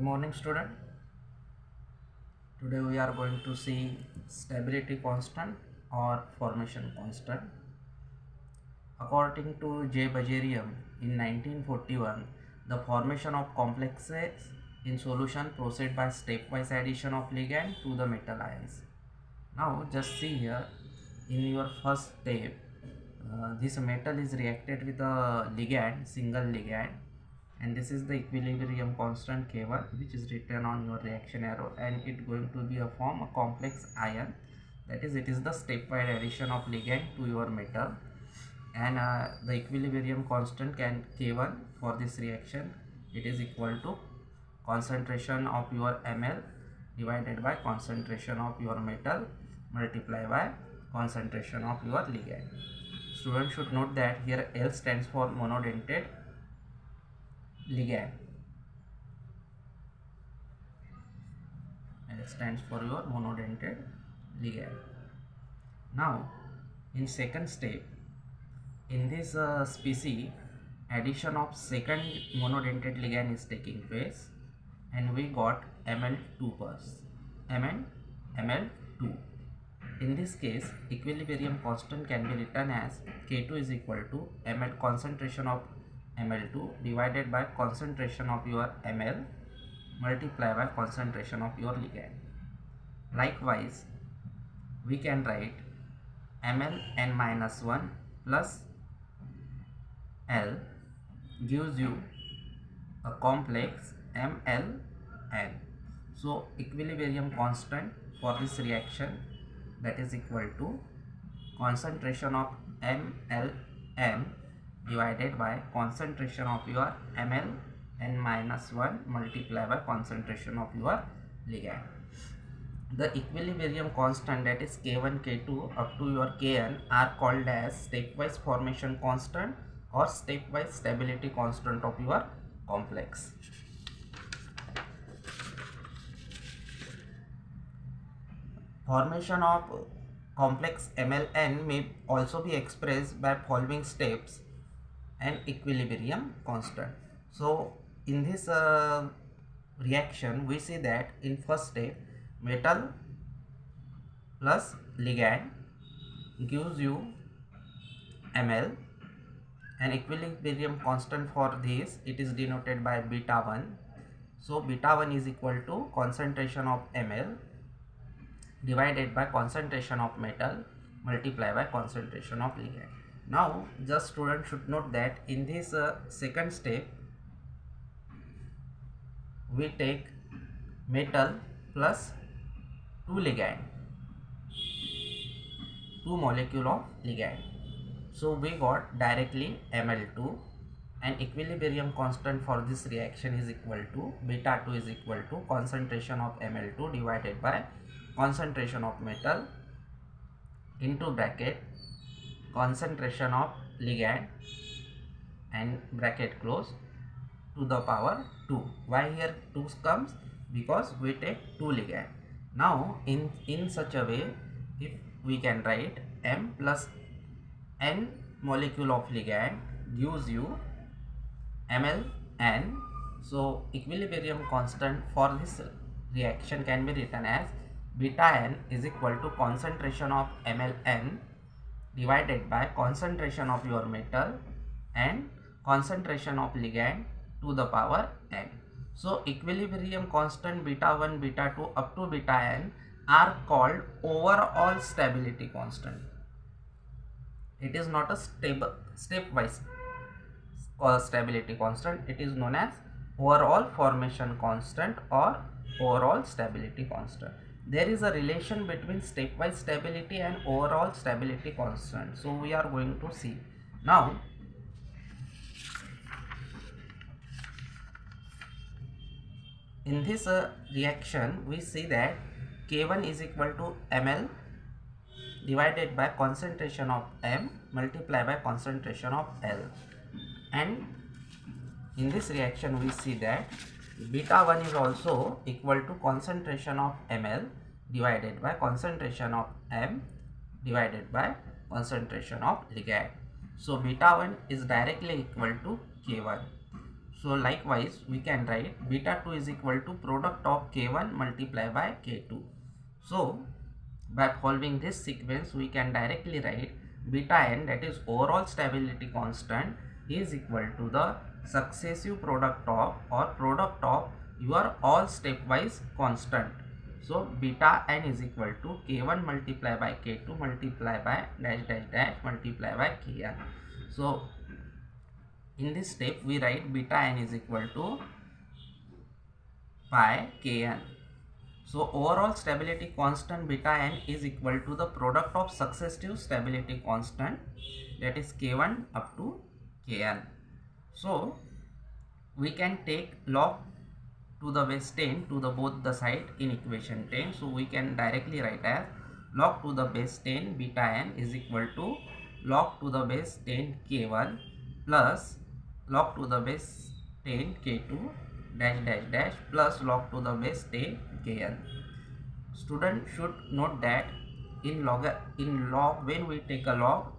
morning, student. Today we are going to see stability constant or formation constant. According to J. Bajarian in 1941, the formation of complexes in solution proceed by stepwise addition of ligand to the metal ions. Now just see here in your first step, this metal is reacted with a ligand, single ligand, and this is the equilibrium constant K1 which is written on your reaction arrow, and it going to be a form a complex ion, that is it is the stepwise addition of ligand to your metal, and the equilibrium constant can K1 for this reaction, it is equal to concentration of your ml divided by concentration of your metal multiplied by concentration of your ligand. Students should note that here L stands for monodentate ligand. L stands for your monodentate ligand. Now in second step, in this species, addition of second monodentate ligand is taking place, and we got Ml2 first. Ml2. In this case, equilibrium constant can be written as K2 is equal to Ml concentration of Ml2 divided by concentration of your Ml multiplied by concentration of your ligand. Likewise, we can write Mln-1 plus L gives you a complex Mln. So equilibrium constant for this reaction, that is equal to concentration of Mln divided by concentration of your Mln-1 multiplied by concentration of your ligand. The equilibrium constant, that is K1, K2 up to your Kn, are called as stepwise formation constant or stepwise stability constant of your complex. Formation of complex Mln may also be expressed by following steps and equilibrium constant. So in this reaction, we see that in first step, metal plus ligand gives you Ml, and equilibrium constant for this, it is denoted by beta 1. So beta 1 is equal to concentration of Ml divided by concentration of metal multiplied by concentration of ligand. Now just student should note that in this second step, we take metal plus 2 ligand, 2 molecule of ligand. So we got directly Ml2, and equilibrium constant for this reaction is equal to beta 2 is equal to concentration of Ml2 divided by concentration of metal into bracket concentration of ligand and bracket close to the power 2. Why here 2 comes? Because we take 2 ligand. Now in such a way, if we can write M plus N molecule of ligand gives you Mln. So equilibrium constant for this reaction can be written as beta n is equal to concentration of Mln divided by concentration of your metal and concentration of ligand to the power n. So equilibrium constant beta 1, beta 2 up to beta n are called overall stability constant. It is not a stepwise stability constant, it is known as overall formation constant or overall stability constant. There is a relation between stepwise stability and overall stability constant, so we are going to see. Now in this reaction, we see that K1 is equal to Ml divided by concentration of M multiplied by concentration of L, and in this reaction we see that beta 1 is also equal to concentration of Ml divided by concentration of M divided by concentration of ligand. So beta 1 is directly equal to K1. So likewise we can write beta 2 is equal to product of K1 multiplied by K2. So by following this sequence we can directly write beta n, that is overall stability constant, is equal to the successive product of or product of your all stepwise constant. So beta n is equal to K1 multiplied by K2 multiplied by dash dash dash multiplied by Kn. So in this step we write beta n is equal to pi Kn. So overall stability constant beta n is equal to the product of successive stability constant, that is K1 up to Kn. So we can take log to the base 10 to the both the side in equation 10. So we can directly write as log to the base 10 beta n is equal to log to the base 10 K1 plus log to the base 10 K2 dash dash dash plus log to the base 10 Kn. Student should note that in log when we take a log,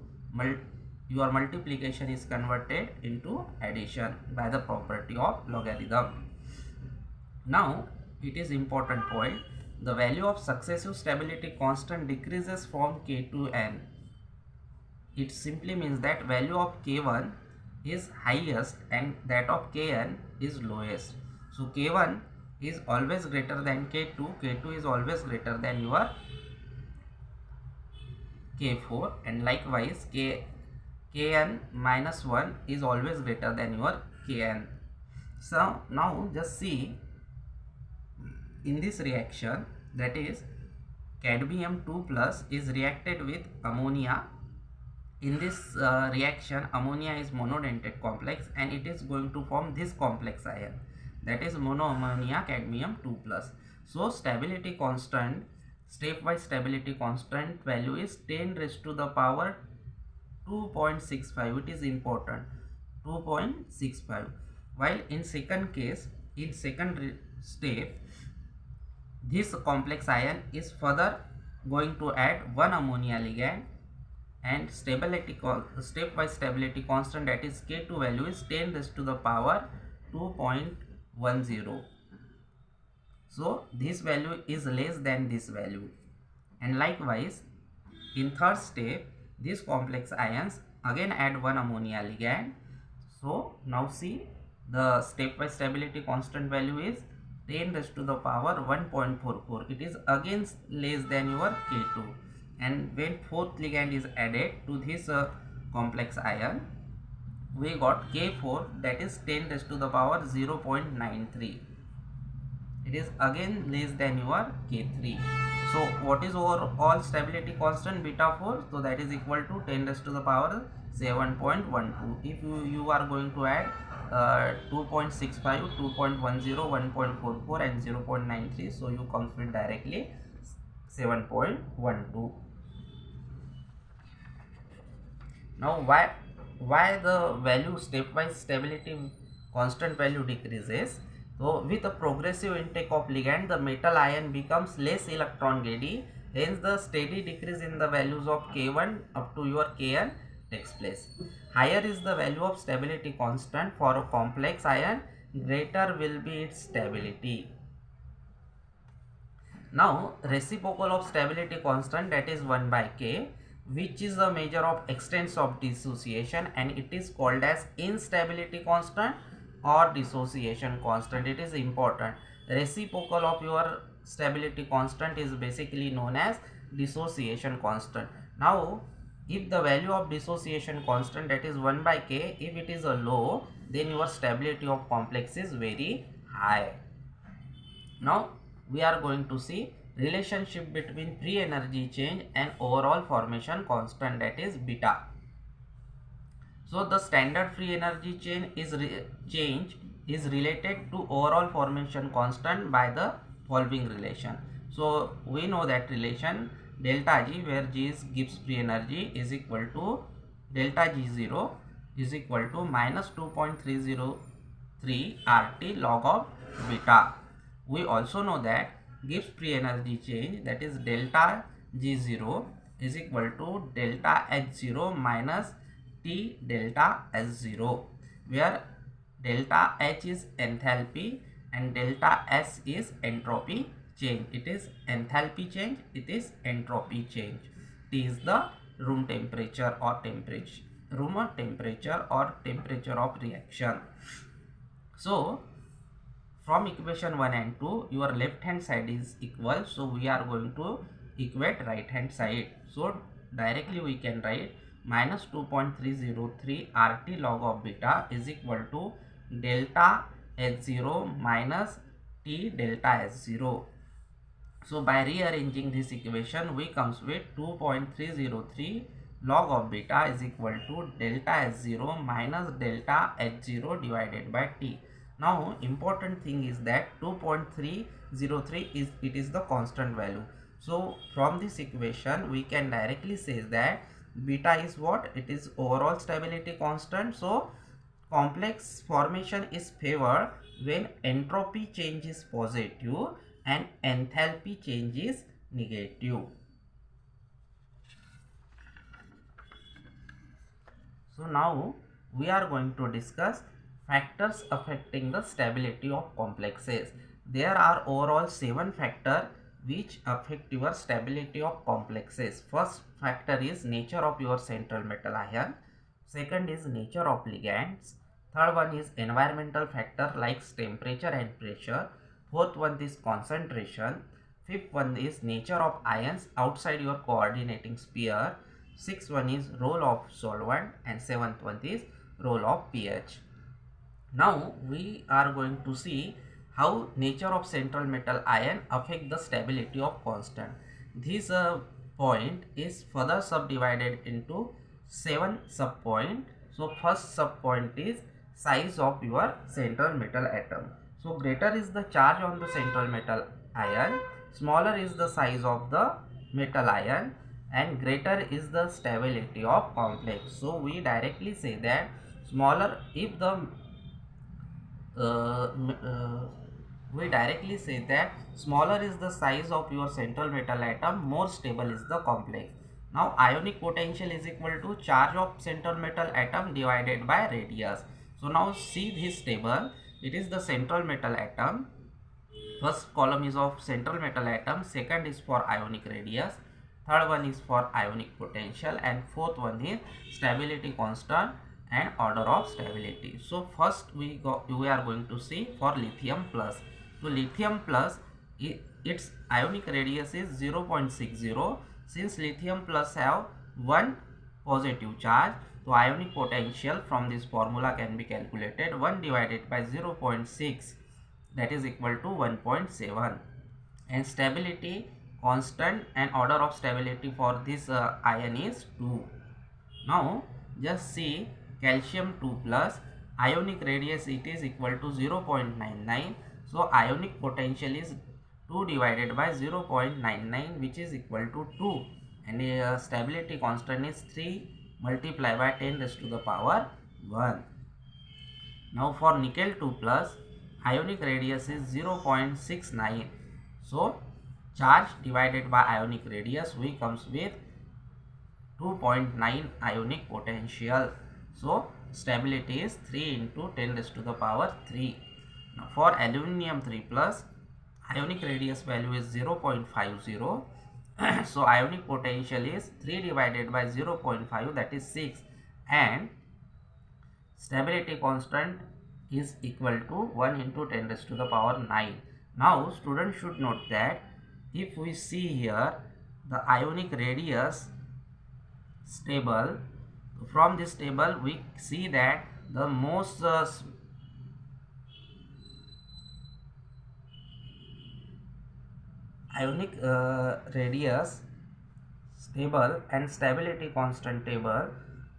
your multiplication is converted into addition by the property of logarithm. Now it is important point, the value of successive stability constant decreases from K to n. It simply means that value of K1 is highest and that of Kn is lowest. So K1 is always greater than K2, K2 is always greater than your K4, and likewise Kn minus 1 is always greater than your Kn. So now just see in this reaction, that is cadmium 2 plus is reacted with ammonia. In this reaction ammonia is monodentate complex and it is going to form this complex ion, that is monoammonia cadmium 2 plus. So stability constant, stepwise stability constant value is 10 raised to the power 2.65. It is important, 2.65. While in second case, in second step, this complex ion is further going to add one ammonia ligand, and stepwise stability constant, that is K2 value is 10 raised to the power 2.10. So this value is less than this value. And likewise in third step, these complex ions again add one ammonia ligand. So now see the stepwise stability constant value is 10 raised to the power 1.44. It is again less than your K2. And when fourth ligand is added to this complex ion, we got K4, that is 10 raised to the power 0.93. It is again less than your K3. So what is overall stability constant? Beta 4. So that is equal to 10 raised to the power 7.12. If you are going to add 2.65, 2.10, 1.44 and 0.93, so you comes with directly 7.12. Now why the value stepwise stability constant value decreases? So with a progressive intake of ligand, the metal ion becomes less electron greedy, hence the steady decrease in the values of K1 up to your Kn takes place. Higher is the value of stability constant for a complex ion, greater will be its stability. Now reciprocal of stability constant, that is 1 by K, which is a measure of extent of dissociation, and it is called as instability constant or dissociation constant. It is important. Reciprocal of your stability constant is basically known as dissociation constant. Now if the value of dissociation constant, that is 1 by K, if it is a low, then your stability of complex is very high. Now we are going to see relationship between free energy change and overall formation constant, that is beta. So the standard free energy change is related to overall formation constant by the following relation. So we know that relation delta G, where G is Gibbs free energy, is equal to delta G0 is equal to minus 2.303 RT log of beta. We also know that Gibbs free energy change, that is delta G0 is equal to delta H0 minus T delta S0, where Delta H is enthalpy and delta S is entropy change. It is enthalpy change, it is entropy change. T is the room temperature or temperature of reaction. So from equation 1 and 2, your left hand side is equal, so we are going to equate right hand side. So directly we can write minus 2.303 RT log of beta is equal to delta H0 minus T delta H0. So by rearranging this equation, we comes with 2.303 log of beta is equal to delta H0 minus delta H0 divided by T. Now important thing is that 2.303 is the constant value. So from this equation we can directly say that beta is what? It is overall stability constant. So complex formation is favored when entropy change is positive and enthalpy change is negative. So now we are going to discuss factors affecting the stability of complexes. There are overall 7 factors which affect your stability of complexes. First factor is nature of your central metal ion. Second is nature of ligands. Third one is environmental factor like temperature and pressure. Fourth one is concentration. Fifth one is nature of ions outside your coordinating sphere. Sixth one is role of solvent, and seventh one is role of pH. Now we are going to see how nature of central metal ion affect the stability of constant. This point is further subdivided into 7 subpoint. So first subpoint is size of your central metal atom. So greater is the charge on the central metal ion, smaller is the size of the metal ion, and greater is the stability of complex. So we directly say that smaller, if the we directly say that smaller is the size of your central metal atom, more stable is the complex. Now ionic potential is equal to charge of central metal atom divided by radius. So now see this table, it is the central metal atom. First column is of central metal atom, second is for ionic radius, third one is for ionic potential, and fourth one is stability constant and order of stability. So first we are going to see for lithium plus. So lithium plus, its ionic radius is 0.60. Since lithium plus have one positive charge, so ionic potential from this formula can be calculated. 1 divided by 0.6, that is equal to 1.7, and stability constant and order of stability for this ion is 2. Now just see calcium 2 plus, ionic radius it is equal to 0.99. So ionic potential is 2 divided by 0.99, which is equal to 2, and stability constant is 3 multiplied by 10 raised to the power 1. Now for nickel 2 plus, ionic radius is 0.69. So charge divided by ionic radius, we comes with 2.9 ionic potential. So stability is 3 into 10 raised to the power 3. Now for aluminum 3 plus, ionic radius value is 0.50. So ionic potential is 3 divided by 0.5, that is 6, and stability constant is equal to 1 into 10 raised to the power 9. Now students should note that if we see here the ionic radius stable, from this table we see that the most ionic radius stable and stability constant table,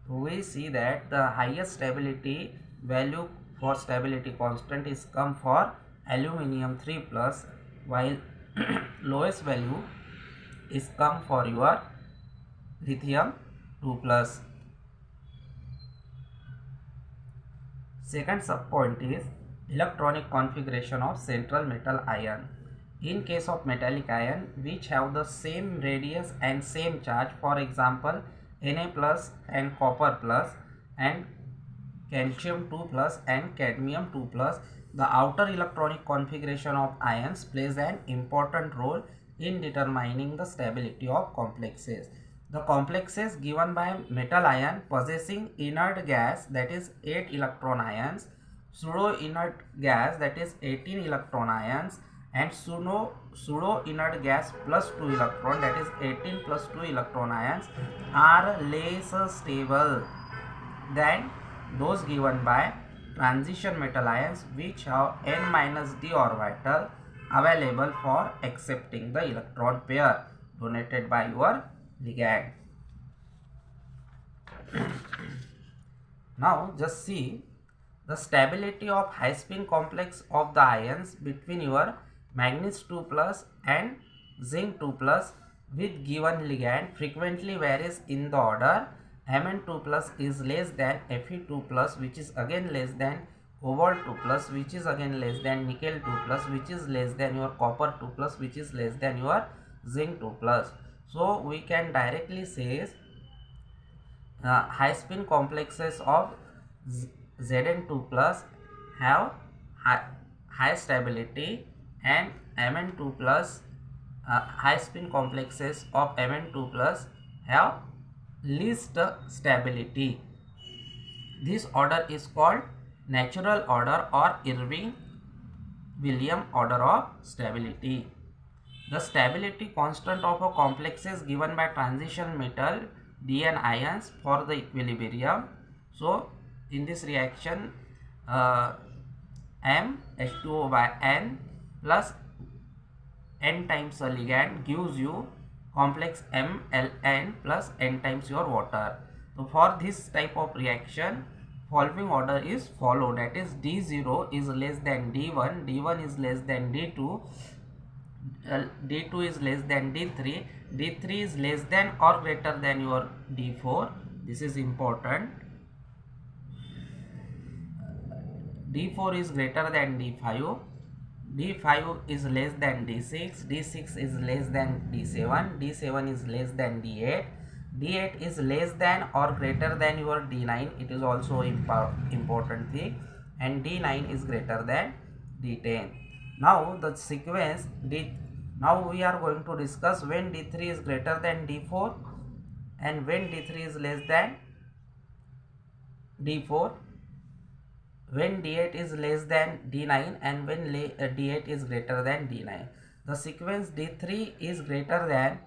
we see that the highest stability value for stability constant is come for aluminum 3 plus, while lowest value is come for your lithium 2 plus. Second subpoint is electronic configuration of central metal ion. In case of metallic ion which have the same radius and same charge, for example Na plus and copper plus, and calcium 2 plus and cadmium 2 plus. The outer electronic configuration of ions plays an important role in determining the stability of complexes. The complexes given by metal ion possessing inert gas, that is 8 electron ions, pseudo inert gas, that is 18 electron ions, and pseudo inert gas plus 2 electron, that is 18 plus 2 electron ions, are less stable than those given by transition metal ions, which have n minus d orbital available for accepting the electron pair donated by your ligand. Now just see the stability of high spin complex of the ions between your manganese 2 plus and zinc 2 plus with given ligand frequently varies in the order Mn2 plus is less than Fe2 plus, which is again less than cobalt 2 plus, which is again less than nickel 2 plus, which is less than your copper 2 plus, which is less than your zinc 2 plus. So we can directly say high spin complexes of Zn2 plus have high stability, and Mn2 plus high spin complexes of Mn2 plus have least stability. This order is called natural order or Irving-Williams order of stability. The stability constant of a complex is given by transition metal Dn ions for the equilibrium. So in this reaction M H2O by N plus N times a ligand gives you complex MLN plus N times your water. So for this type of reaction, following order is followed, that is D0 is less than D1, D1 is less than D2, D2 is less than D3, D3 is less than or greater than your D4. This is important. D4 is greater than D5, D5 is less than D6, D6 is less than D7, D7 is less than D8, D8 is less than or greater than your D9, it is also important thing, and D9 is greater than D10. Now the sequence now we are going to discuss when D3 is greater than D4 and when D3 is less than D4, when D8 is less than D9 and when D8 is greater than D9. The sequence D3 is greater than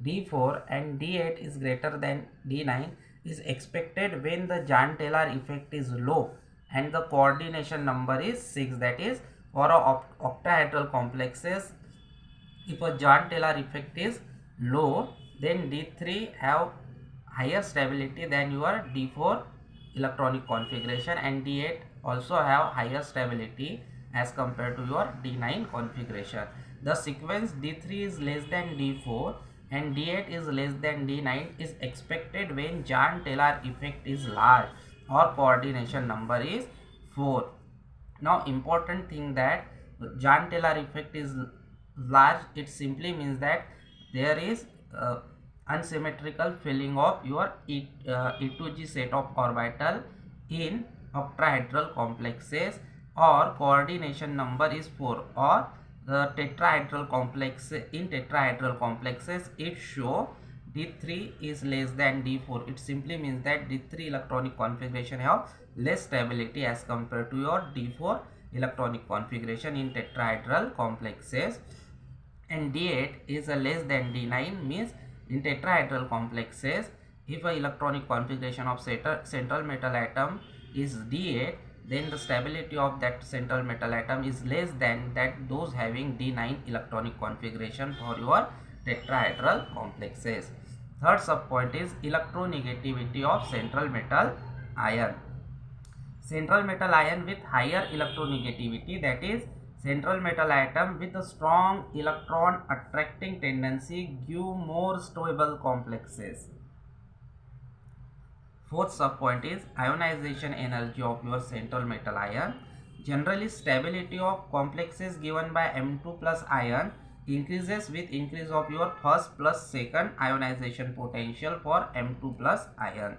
D4 and D8 is greater than D9 is expected when the Jahn-Teller effect is low and the coordination number is 6. That is, for octahedral complexes, if a Jahn-Teller effect is low, then D3 have higher stability than your D4 electronic configuration, and D8 also have higher stability as compared to your D9 configuration. The sequence D3 is less than D4 and D8 is less than D9 is expected when Jahn-Teller effect is large or coordination number is 4. Now important thing that Jahn-Teller effect is large, it simply means that there is unsymmetrical filling of your E2G set of orbital in octahedral complexes, or coordination number is 4, or the tetrahedral complex. In tetrahedral complexes, it show D3 is less than D4. It simply means that D3 electronic configuration have less stability as compared to your D4 electronic configuration in tetrahedral complexes, and D8 is less than D9 means in tetrahedral complexes, if a electronic configuration of central metal atom is D8, then the stability of that central metal atom is less than that those having D9 electronic configuration for your tetrahedral complexes. Third subpoint is electronegativity of central metal ion. Central metal ion with higher electronegativity, that is central metal atom with a strong electron attracting tendency, give more stable complexes. Fourth subpoint is ionization energy of your central metal ion. Generally, stability of complexes given by M2 plus ion increases with increase of your first plus second ionization potential for M2 plus ion.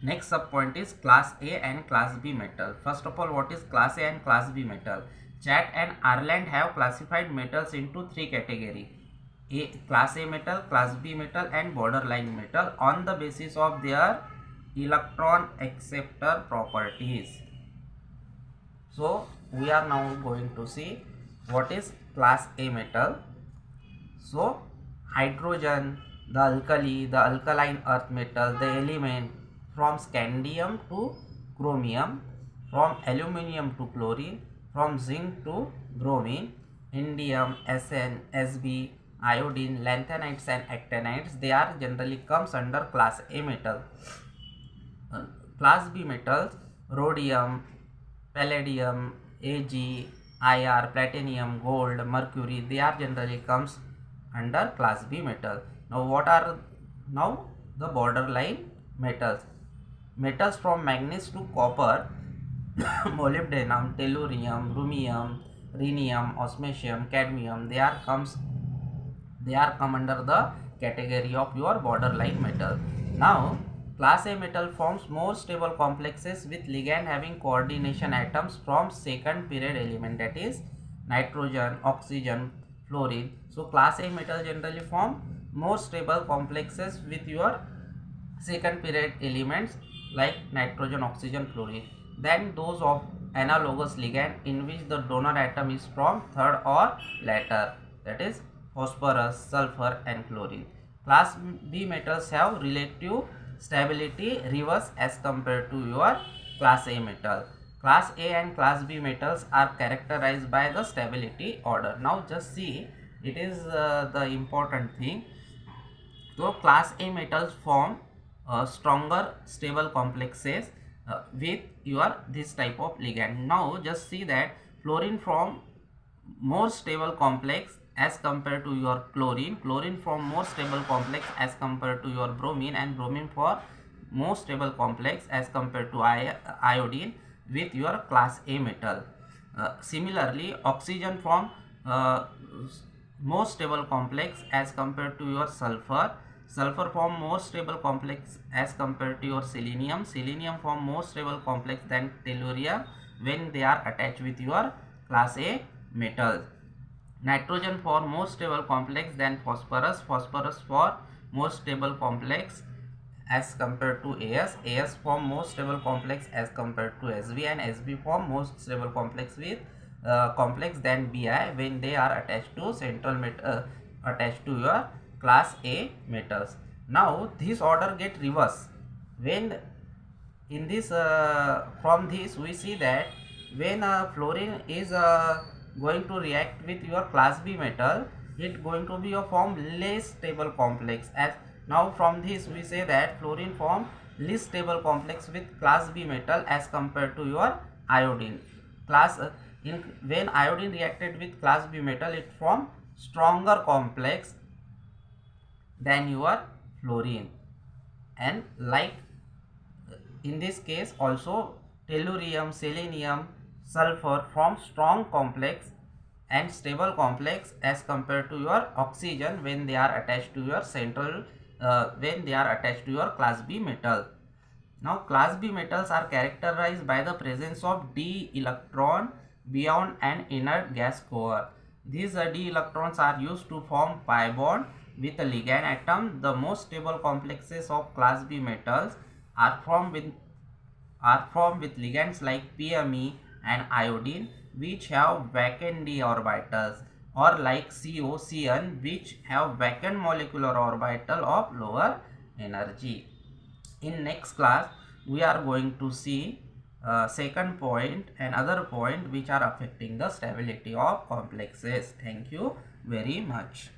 Next sub point is class A and class B metal. First of all, what is class A and class B metal? Chat and Ireland have classified metals into three categories: class A metal, class B metal, and borderline metal on the basis of their electron acceptor properties. So we are now going to see what is class A metal. So hydrogen, the alkali, the alkaline earth metal, the element from scandium to chromium, from aluminium to chlorine, from zinc to bromine, indium, Sn, Sb, iodine, lanthanides and actinides, they are generally comes under class A metal. Class B metals, rhodium, palladium, Ag, Ir, platinum, gold, mercury, they are generally comes under class B metal. Now what are now the borderline metals? Metals from manganese to copper, molybdenum, tellurium, rubium, rhenium, osmium, cadmium, they are come under the category of your borderline metal. Now class A metal forms more stable complexes with ligand having coordination atoms from second period element, that is nitrogen, oxygen, fluorine. So class A metal generally form more stable complexes with your second period elements like nitrogen, oxygen, fluorine than those of analogous ligand in which the donor atom is from third or latter, that is phosphorus, sulfur and chlorine. Class B metals have relative stability reverse as compared to your class A metal. Class A and class B metals are characterized by the stability order. Now just see, it is the important thing. So class A metals form stronger stable complexes with your this type of ligand. Now just see that fluorine form more stable complex as compared to your chlorine, chlorine form more stable complex as compared to your bromine, and bromine for more stable complex as compared to iodine with your class A metal. Similarly, oxygen form more stable complex as compared to your sulfur, sulfur form more stable complex as compared to your selenium, selenium form more stable complex than tellurium when they are attached with your class A metals. Nitrogen for more stable complex than phosphorus, phosphorus for more stable complex as compared to As form more stable complex as compared to Sb, and Sb form more stable complex with complex than Bi when they are attached to central metal attached to your class A metals. Now this order get reverse when in this from this we see that when fluorine is going to react with your class B metal, it going to be a form less stable complex. As now from this we say that fluorine form less stable complex with class B metal as compared to your iodine. When iodine reacted with class B metal, it form stronger complex than your fluorine, and like in this case also tellurium, selenium, sulfur form strong complex and stable complex as compared to your oxygen when they are attached to your central when they are attached to your class B metal. Now class B metals are characterized by the presence of d electron beyond an inert gas core. These d electrons are used to form pi bond with a ligand atom. The most stable complexes of class B metals are formed with ligands like PMe and iodine, which have vacant d orbitals, or like COCN, which have vacant molecular orbital of lower energy. In next class we are going to see second point and other point which are affecting the stability of complexes. Thank you very much.